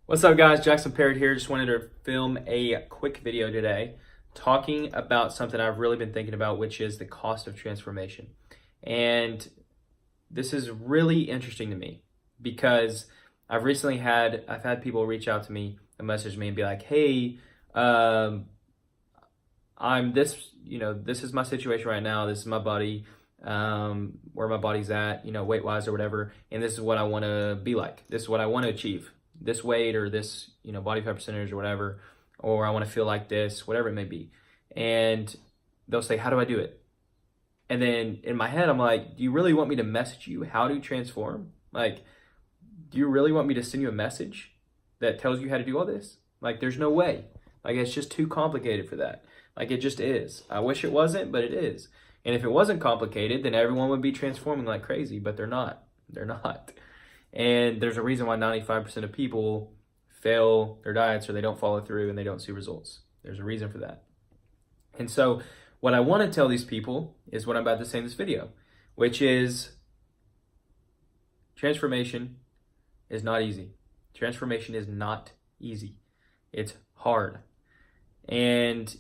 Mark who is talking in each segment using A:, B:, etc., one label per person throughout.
A: What's up, guys? Jackson Parrott here. Just wanted to film a quick video today talking about something I've really been thinking about, which is the cost of transformation. And this is really interesting to me because I've had people reach out to me and message me and be like, "Hey, I'm this, this is my situation right now. This is my body, where my body's at, weight wise or whatever. And this is what I want to be like. This is what I want to achieve. This weight or this, body fat percentage or whatever, or I want to feel like this, whatever it may be." And they'll say, "How do I do it?" And then in my head, I'm like, do you really want me to message you how to transform? Like, do you really want me to send you a message that tells you how to do all this? Like, there's no way. Like, it's just too complicated for that. Like, it just is. I wish it wasn't, but it is. And if it wasn't complicated, then everyone would be transforming like crazy, but they're not. They're not. And there's a reason why 95% of people fail their diets or they don't follow through and they don't see results. There's a reason for that. And so what I want to tell these people is what I'm about to say in this video, which is transformation is not easy. Transformation is not easy. It's hard. And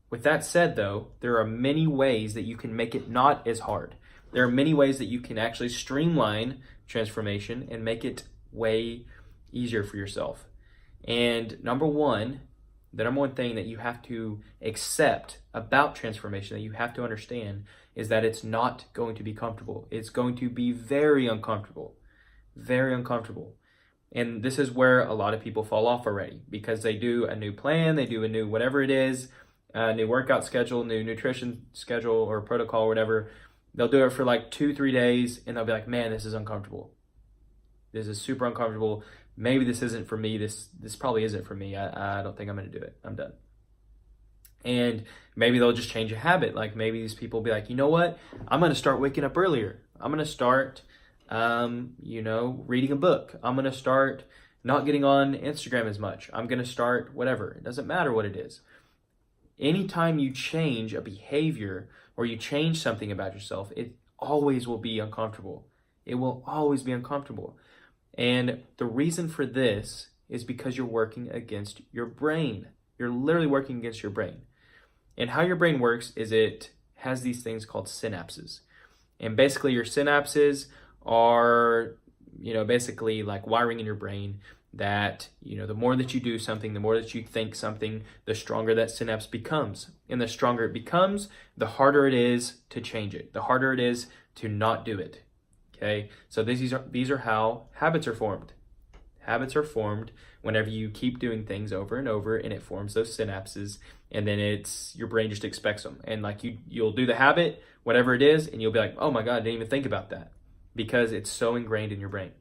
A: with that said, though, there are many ways that you can make it not as hard. There are many ways that you can actually streamline transformation and make it way easier for yourself. And the number one thing that you have to accept about transformation, that you have to understand, is that it's not going to be comfortable. It's going to be very uncomfortable. Very uncomfortable. And this is where a lot of people fall off already, because they do a new plan, they do a new whatever it is, a new workout schedule, new nutrition schedule or protocol or whatever. They'll do it for like 2-3 days and they'll be like, "Man, this is uncomfortable. This is super uncomfortable. Maybe this isn't for me. This probably isn't for me. I don't think I'm going to do it. I'm done." And maybe they'll just change a habit. Like, maybe these people will be like, "You know what? I'm going to start waking up earlier. I'm going to start, reading a book. I'm going to start not getting on Instagram as much. I'm going to start whatever." It doesn't matter what it is. Anytime you change a behavior or you change something about yourself, it always will be uncomfortable. It will always be uncomfortable. And the reason for this is because you're working against your brain. You're literally working against your brain. And how your brain works is it has these things called synapses. And basically your synapses are, basically like wiring in your brain that, the more that you do something, the more that you think something, the stronger that synapse becomes. And the stronger it becomes, the harder it is to change it. The harder it is to not do it. Okay? So these are how habits are formed. Habits are formed whenever you keep doing things over and over, and it forms those synapses, and then your brain just expects them. And like you'll do the habit, whatever it is, and you'll be like, "Oh my God, I didn't even think about that," because it's so ingrained in your brain.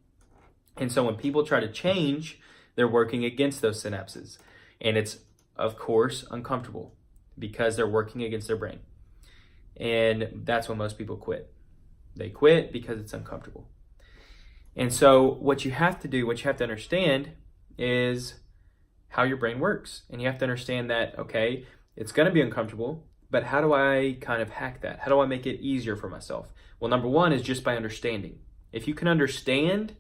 A: And so when people try to change, they're working against those synapses. And it's, of course, uncomfortable because they're working against their brain. And that's when most people quit. They quit because it's uncomfortable. And so what you have to do, what you have to understand is how your brain works. And you have to understand that, okay, it's going to be uncomfortable, but how do I kind of hack that? How do I make it easier for myself? Well, number one is just by understanding. If you can understand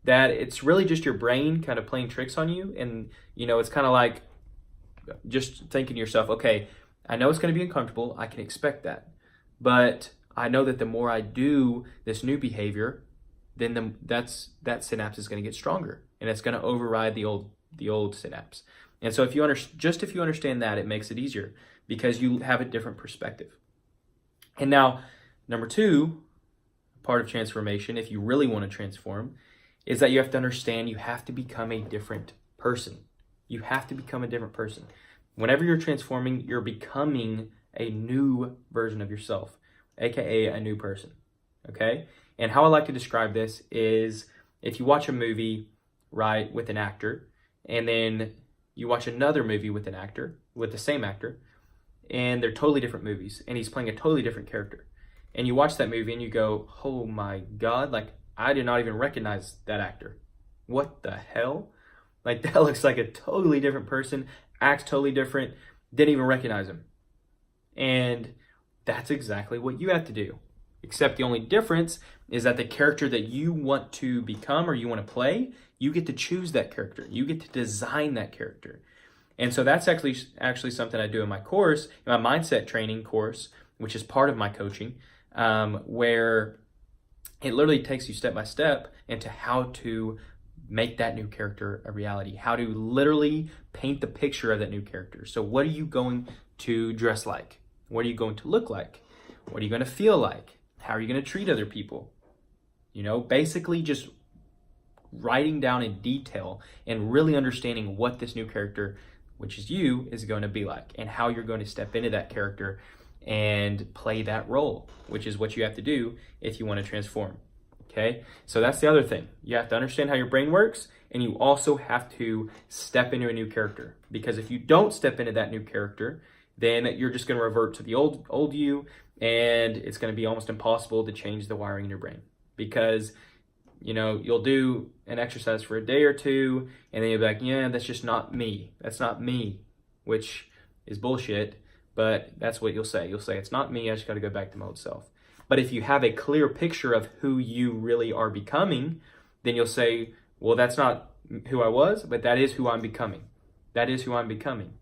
A: that it's really just your brain kind of playing tricks on you, and it's kind of like just thinking to yourself, okay, I know it's going to be uncomfortable, I can expect that, but I know that the more I do this new behavior, then that synapse is going to get stronger, and it's going to override the old synapse. And so if you understand that, it makes it easier because you have a different perspective. And now, number two, part of transformation, if you really want to transform, is that you have to understand you have to become a different person. You have to become a different person. Whenever you're transforming, you're becoming a new version of yourself, aka a new person, okay? And how I like to describe this is if you watch a movie, right, with an actor, and then you watch another movie with an actor, with the same actor, and they're totally different movies, and he's playing a totally different character. And you watch that movie and you go, "Oh my God, like, I did not even recognize that actor. What the hell? Like, that looks like a totally different person, acts totally different, didn't even recognize him." And that's exactly what you have to do. Except the only difference is that the character that you want to become or you want to play You get to choose that character. You get to design that character. And so that's actually something I do in my course, in my mindset training course, which is part of my coaching, where it literally takes you step by step into how to make that new character a reality, how to literally paint the picture of that new character. So what are you going to dress like? What are you going to look like? What are you going to feel like? How are you going to treat other people? You know, basically just writing down in detail and really understanding what this new character, which is you, is going to be like, and how you're going to step into that character and play that role, which is what you have to do if you want to transform. Okay, so that's the other thing. You have to understand how your brain works, and you also have to step into a new character. Because if you don't step into that new character, then you're just going to revert to the old you, and it's going to be almost impossible to change the wiring in your brain. Because, you know, you'll do an exercise for a day or two, and then you'll be like, yeah, that's just not me. That's not me, which is bullshit, but that's what you'll say. You'll say, it's not me, I just got to go back to my old self. But if you have a clear picture of who you really are becoming, then you'll say, well, that's not who I was, but that is who I'm becoming. That is who I'm becoming.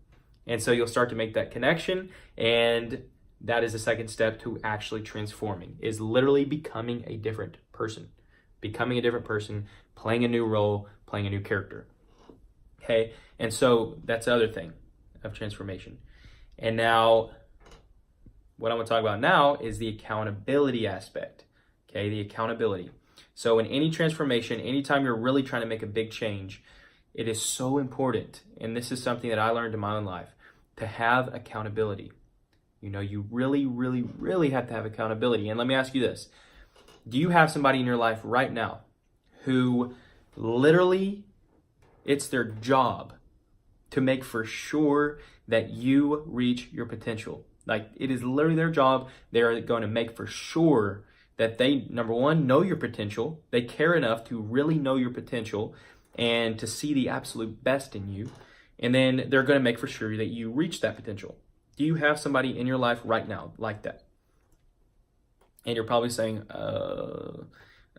A: And so you'll start to make that connection, and that is the second step to actually transforming, is literally becoming a different person. Becoming a different person, playing a new role, playing a new character. Okay? And so that's the other thing of transformation. And now, what I'm going to talk about now is the accountability aspect. Okay, the accountability. So in any transformation, anytime you're really trying to make a big change, it is so important, and this is something that I learned in my own life, to have accountability. You know, you really, really, really have to have accountability. And let me ask you this. Do you have somebody in your life right now who literally, it's their job to make for sure that you reach your potential? Like, it is literally their job. They're going to make for sure that they, number one, know your potential. They care enough to really know your potential and to see the absolute best in you. And then they're going to make for sure that you reach that potential. Do you have somebody in your life right now like that? And you're probably saying,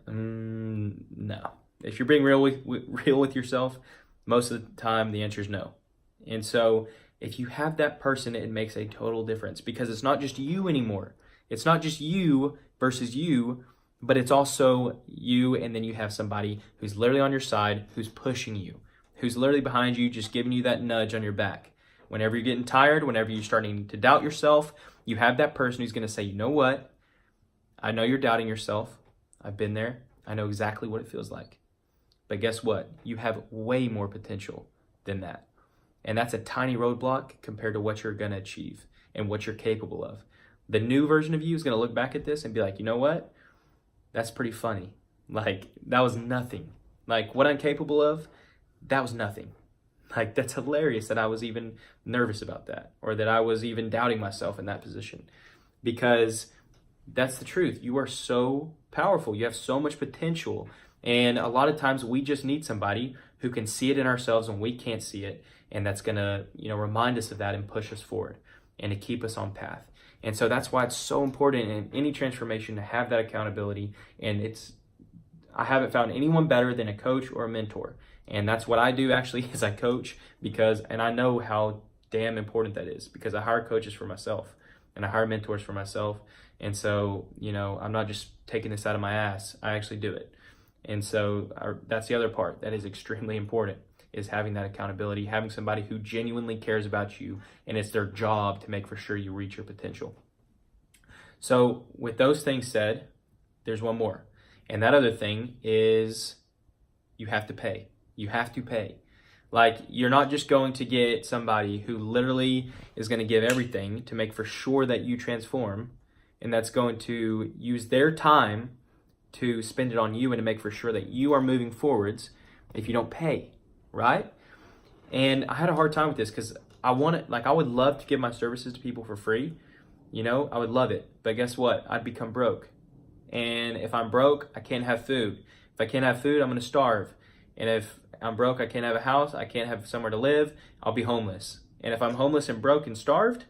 A: no. If you're being real with yourself, most of the time the answer is no. And so if you have that person, it makes a total difference, because it's not just you anymore. It's not just you versus you, but it's also you, and then you have somebody who's literally on your side, who's pushing you, who's literally behind you, just giving you that nudge on your back. Whenever you're getting tired, whenever you're starting to doubt yourself, you have that person who's going to say, you know what? I know you're doubting yourself. I've been there. I know exactly what it feels like. But guess what? You have way more potential than that. And that's a tiny roadblock compared to what you're going to achieve and what you're capable of. The new version of you is going to look back at this and be like, you know what? That's pretty funny. Like, that was nothing. Like, what I'm capable of, that was nothing. Like, that's hilarious that I was even nervous about that, or that I was even doubting myself in that position. Because that's the truth. You are so powerful. You have so much potential. And a lot of times we just need somebody who can see it in ourselves when we can't see it. And that's going to, remind us of that and push us forward and to keep us on path. And so that's why it's so important in any transformation to have that accountability. And I haven't found anyone better than a coach or a mentor. And that's what I do actually, is I coach, and I know how damn important that is, because I hire coaches for myself and I hire mentors for myself. And so, I'm not just taking this out of my ass. I actually do it. And so that's the other part that is extremely important, is having that accountability, having somebody who genuinely cares about you, and it's their job to make for sure you reach your potential. So with those things said, there's one more. And that other thing is you have to pay. You have to pay. Like, you're not just going to get somebody who literally is going to give everything to make for sure that you transform, and that's going to use their time to spend it on you and to make for sure that you are moving forwards if you don't pay, right? And I had a hard time with this, because I would love to give my services to people for free. I would love it. But guess what? I'd become broke. And if I'm broke, I can't have food. If I can't have food, I'm going to starve. And if I'm broke, I can't have a house, I can't have somewhere to live, I'll be homeless. And if I'm homeless and broke and starved,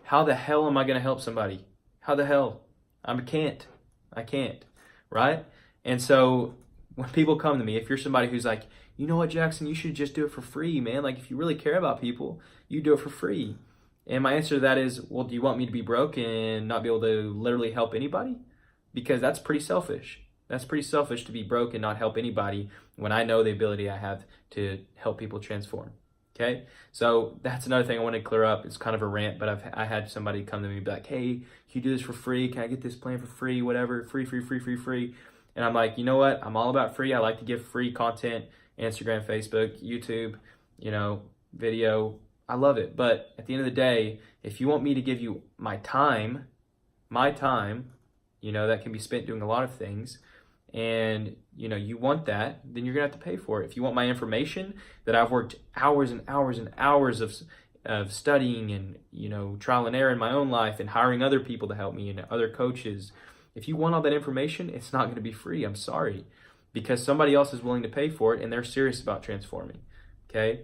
A: how the hell am I going to help somebody? How the hell? I can't, right? And so when people come to me, if you're somebody who's like, you know what, Jackson, you should just do it for free, man. Like, if you really care about people, you do it for free. And my answer to that is, well, do you want me to be broke and not be able to literally help anybody? Because that's pretty selfish. That's pretty selfish to be broke and not help anybody when I know the ability I have to help people transform. Okay, so that's another thing I want to clear up. It's kind of a rant, but I had somebody come to me and be like, hey, can you do this for free? Can I get this plan for free? Whatever, free. And I'm like, you know what? I'm all about free. I like to give free content, Instagram, Facebook, YouTube, video. I love it. But at the end of the day, if you want me to give you my time, that can be spent doing a lot of things, and you want that, then you're gonna have to pay for it. If you want my information that I've worked hours and hours and hours of studying and trial and error in my own life and hiring other people to help me and other coaches, if you want all that information, it's not going to be free. I'm sorry, because somebody else is willing to pay for it and they're serious about transforming. Okay,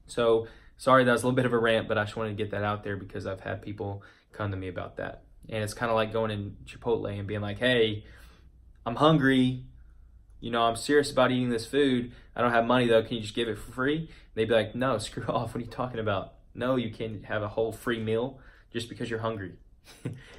A: so sorry, that was a little bit of a rant, but I just wanted to get that out there because I've had people come to me about that. And it's kind of like going in Chipotle and being like, hey, I'm hungry, I'm serious about eating this food. I don't have money though. Can you just give it for free? They'd be like, no, screw off. What are you talking about? No, you can't have a whole free meal just because you're hungry.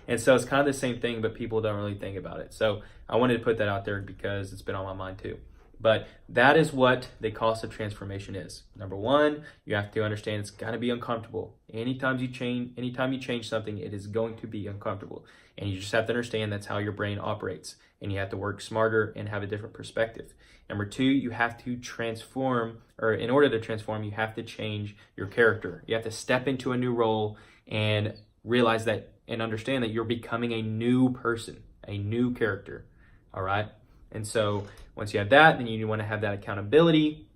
A: And so it's kind of the same thing, but people don't really think about it. So I wanted to put that out there because it's been on my mind too. But that is what the cost of transformation is. Number one, you have to understand it's going to be uncomfortable. Anytime you change something, it is going to be uncomfortable. And you just have to understand that's how your brain operates. And you have to work smarter and have a different perspective. Number two, you have to transform, or in order to transform, you have to change your character. You have to step into a new role and realize that and understand that you're becoming a new person, a new character. All right? And so once you have that, then you want to have that accountability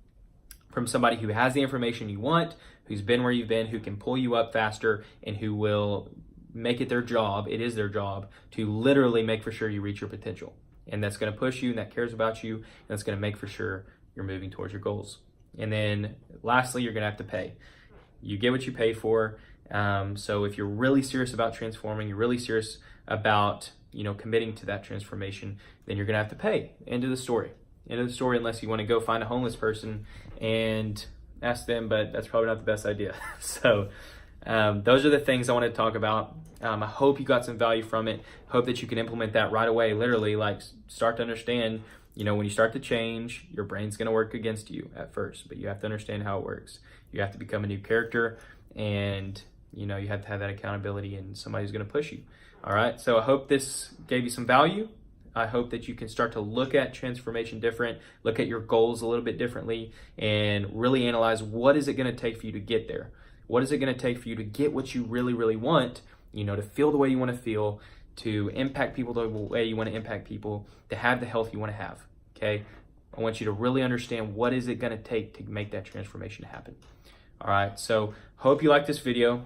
A: from somebody who has the information you want, who's been where you've been, who can pull you up faster, and who will make it their job. It is their job to literally make for sure you reach your potential. And that's going to push you and that cares about you. And that's going to make for sure you're moving towards your goals. And then lastly, you're going to have to pay. You get what you pay for. So if you're really serious about transforming, you're really serious about committing to that transformation, then you're gonna have to pay. End of the story, unless you want to go find a homeless person and ask them, but that's probably not the best idea. So those are the things I want to talk about. I hope you got some value from it. Hope that you can implement that right away. Literally, like, start to understand, when you start to change, your brain's gonna work against you at first, but you have to understand how it works. You have to become a new character, and you have to have that accountability, and somebody's gonna push you. All right, so I hope this gave you some value. I hope that you can start to look at transformation different, look at your goals a little bit differently, and really analyze what is it going to take for you to get there? What is it going to take for you to get what you really, really want, to feel the way you want to feel, to impact people the way you want to impact people, to have the health you want to have, okay? I want you to really understand what is it going to take to make that transformation happen. All right, so hope you liked this video.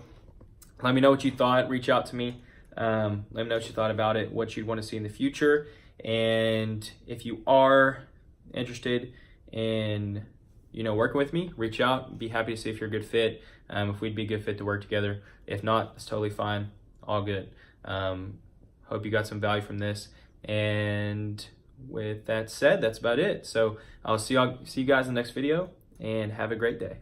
A: Let me know what you thought. Reach out to me. Let me know what you thought about it, what you'd want to see in the future. And if you are interested in, working with me, reach out. Be happy to see if you're a good fit, if we'd be a good fit to work together. If not, it's totally fine. All good. Hope you got some value from this. And with that said, that's about it. So I'll see you guys in the next video, and have a great day.